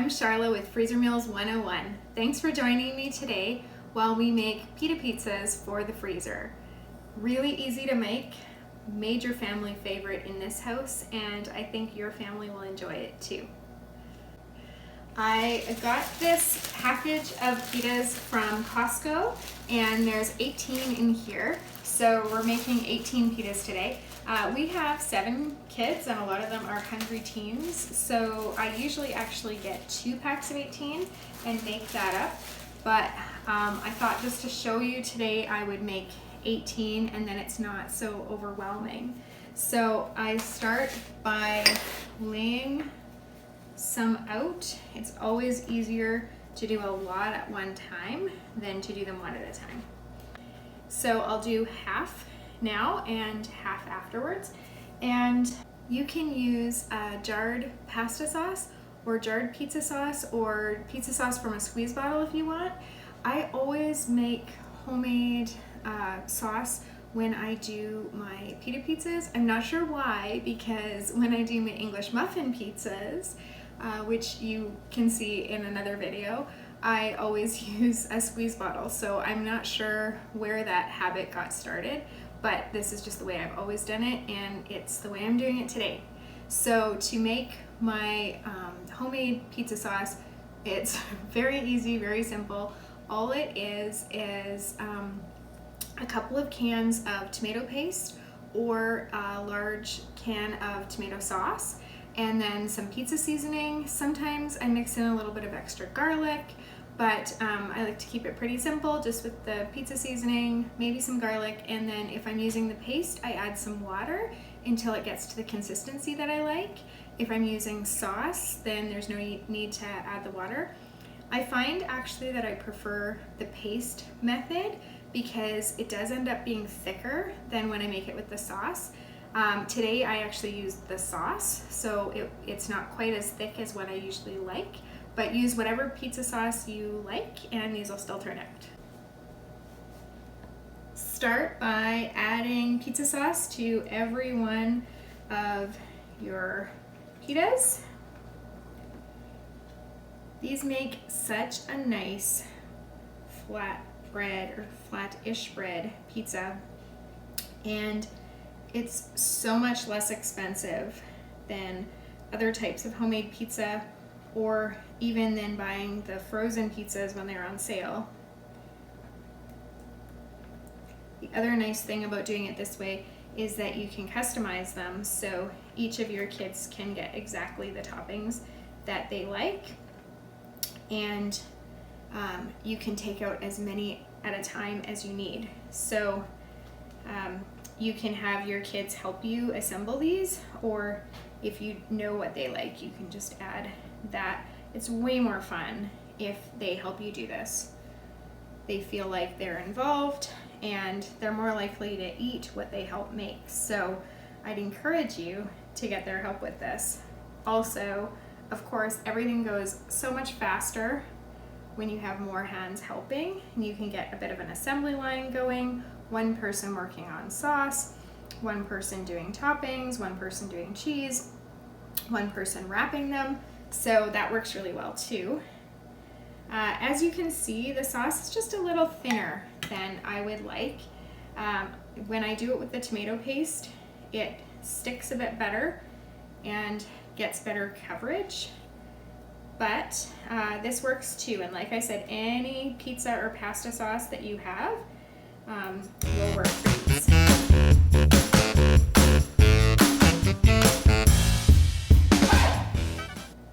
I'm Charla with Freezer Meals 101. Thanks for joining me today while we make pita pizzas for the freezer. Really easy to make, major family favorite in this house, and I think your family will enjoy it too. I got this package of pitas from Costco, and there's 18 in here, so we're making 18 pitas today. We have 7 kids, and a lot of them are hungry teens, so I usually actually get 2 packs of 18 and make that up, but I thought just to show you today I would make 18 and then it's not so overwhelming. So I start by laying some out. It's always easier to do a lot at one time than to do them one at a time. So I'll do half now and half afterwards, and you can use jarred pasta sauce or jarred pizza sauce or pizza sauce from a squeeze bottle if you want. I always make homemade sauce when I do my pita pizzas. I'm not sure why, because when I do my English muffin pizzas, which you can see in another video, I always use a squeeze bottle. So I'm not sure where that habit got started, but this is just the way I've always done it, and it's the way I'm doing it today. So to make my homemade pizza sauce, it's very easy, very simple. All it is a couple of cans of tomato paste or a large can of tomato sauce, and then some pizza seasoning. Sometimes I mix in a little bit of extra garlic, but I like to keep it pretty simple, just with the pizza seasoning, maybe some garlic, and then if I'm using the paste, I add some water until it gets to the consistency that I like. If I'm using sauce, then there's no need to add the water. I find actually that I prefer the paste method because it does end up being thicker than when I make it with the sauce. Today I actually used the sauce, so it's not quite as thick as what I usually like, but use whatever pizza sauce you like and these will still turn out. Start by adding pizza sauce to every one of your pitas. These make such a nice flat bread or flat-ish bread pizza, and it's so much less expensive than other types of homemade pizza, or even than buying the frozen pizzas when they're on sale. The other nice thing about doing it this way is that you can customize them, so each of your kids can get exactly the toppings that they like, and you can take out as many at a time as you need. So you can have your kids help you assemble these, or if you know what they like, you can just add that. It's way more fun if they help you do this. They feel like they're involved and they're more likely to eat what they help make. So I'd encourage you to get their help with this. Also, of course, everything goes so much faster when you have more hands helping, and you can get a bit of an assembly line going. One person working on sauce, one person doing toppings, one person doing cheese, one person wrapping them. So that works really well too. As you can see, the sauce is just a little thinner than I would like. When I do it with the tomato paste, it sticks a bit better and gets better coverage. But this works too, and like I said, any pizza or pasta sauce that you have will work for these.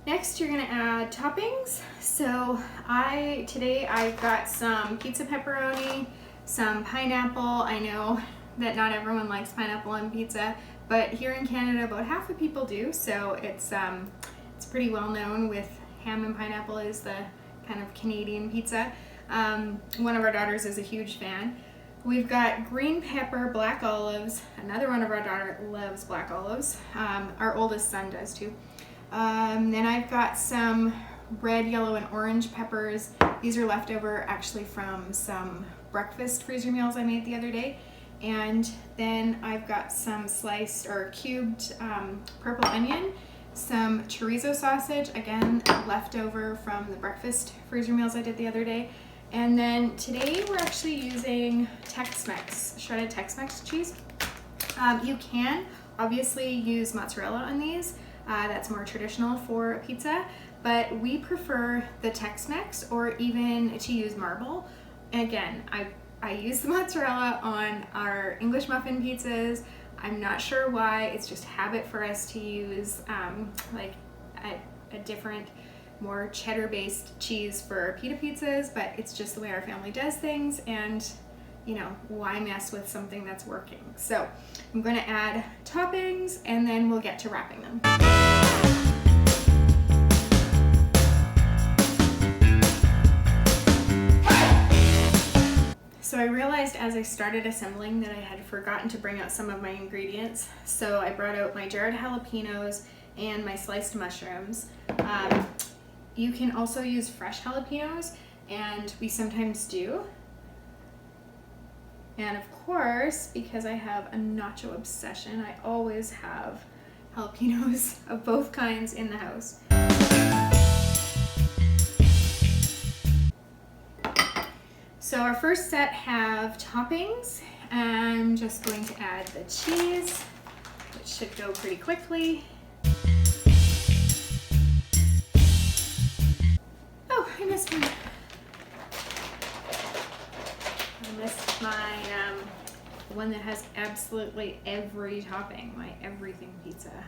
Next, you're gonna add toppings. So today I've got some pizza pepperoni, some pineapple. I know that not everyone likes pineapple on pizza, but here in Canada about half the people do, so it's pretty well known. With ham and pineapple is the kind of Canadian pizza. One of our daughters is a huge fan. We've got green pepper, black olives. Another one of our daughters loves black olives. Our oldest son does too. Then I've got some red, yellow, and orange peppers. These are leftover actually from some breakfast freezer meals I made the other day. And then I've got some sliced or cubed purple onion. some chorizo sausage, again, leftover from the breakfast freezer meals I did the other day. And then today we're actually using Tex-Mex, shredded Tex-Mex cheese. You can obviously use mozzarella on these. That's more traditional for a pizza, but we prefer the Tex-Mex or even to use marble. Again, I use the mozzarella on our English muffin pizzas. I'm not sure why, it's just habit for us to use like a different, more cheddar-based cheese for pita pizzas, but it's just the way our family does things, and you know, why mess with something that's working? So I'm going to add toppings and then we'll get to wrapping them. So I realized as I started assembling that I had forgotten to bring out some of my ingredients. So I brought out my jarred jalapenos and my sliced mushrooms. You can also use fresh jalapenos, and we sometimes do. And of course, because I have a nacho obsession, I always have jalapenos of both kinds in the house. So our first set have toppings. I'm just going to add the cheese, which should go pretty quickly. Oh, I missed one. I missed my one that has absolutely every topping, my everything pizza.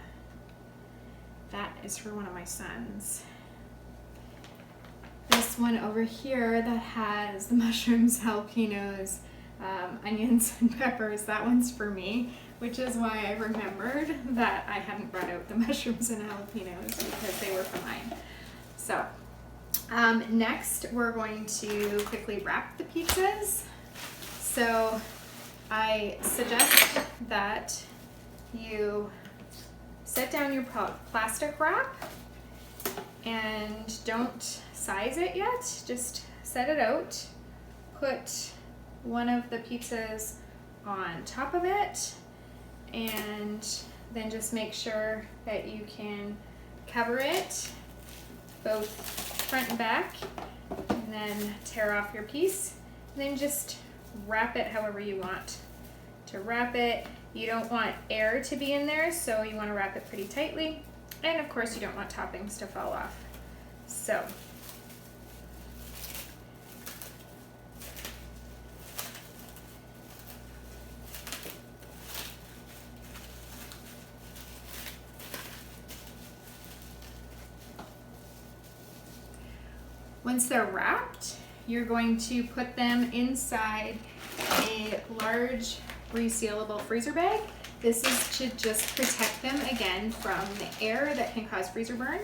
That is for one of my sons. This one over here that has the mushrooms, jalapenos, onions, and peppers, that one's for me, which is why I remembered that I hadn't brought out the mushrooms and jalapenos because they were for mine. So next we're going to quickly wrap the pizzas. So I suggest that you set down your plastic wrap and don't size it yet, just set it out, put one of the pizzas on top of it, and then just make sure that you can cover it both front and back, and then tear off your piece, and then just wrap it however you want to wrap it. You don't want air to be in there, so you want to wrap it pretty tightly, and of course you don't want toppings to fall off. So once they're wrapped, you're going to put them inside a large resealable freezer bag. This should just protect them again from the air that can cause freezer burn.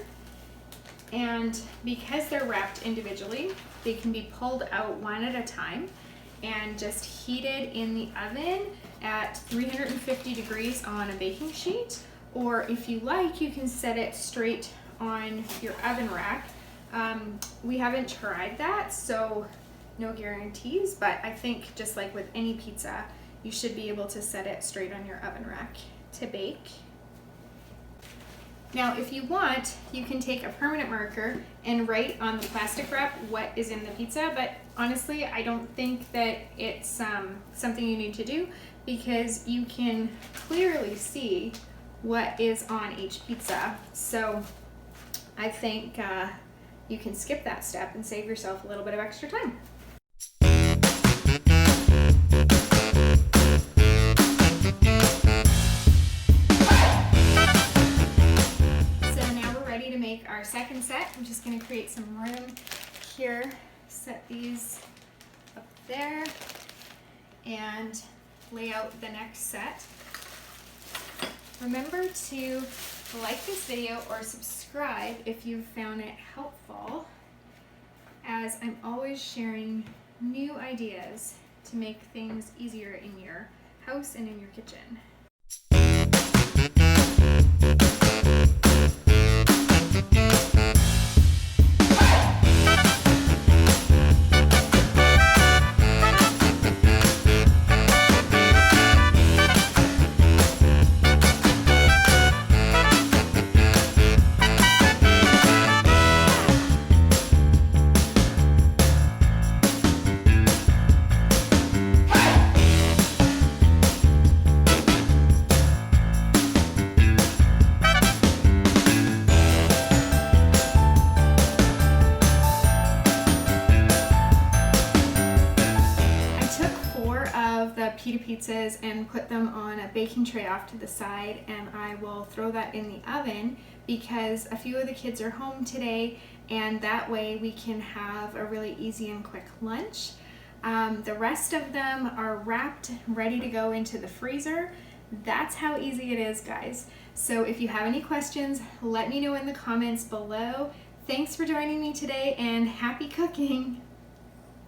And because they're wrapped individually, they can be pulled out one at a time and just heated in the oven at 350 degrees on a baking sheet. Or if you like, you can set it straight on your oven rack. We haven't tried that, so no guarantees, but I think just like with any pizza, you should be able to set it straight on your oven rack to bake. Now, if you want, you can take a permanent marker and write on the plastic wrap what is in the pizza, but honestly, I don't think that it's something you need to do because you can clearly see what is on each pizza. So I think you can skip that step and save yourself a little bit of extra time. Make our second set. I'm just going to create some room here, set these up there, and lay out the next set. Remember to like this video or subscribe if you found it helpful, as I'm always sharing new ideas to make things easier in your house and in your kitchen. of the pita pizzas and put them on a baking tray off to the side, and I will throw that in the oven because a few of the kids are home today, and that way we can have a really easy and quick lunch. The rest of them are wrapped, ready to go into the freezer. That's how easy it is, guys. So if you have any questions, let me know in the comments below. Thanks for joining me today, and happy cooking!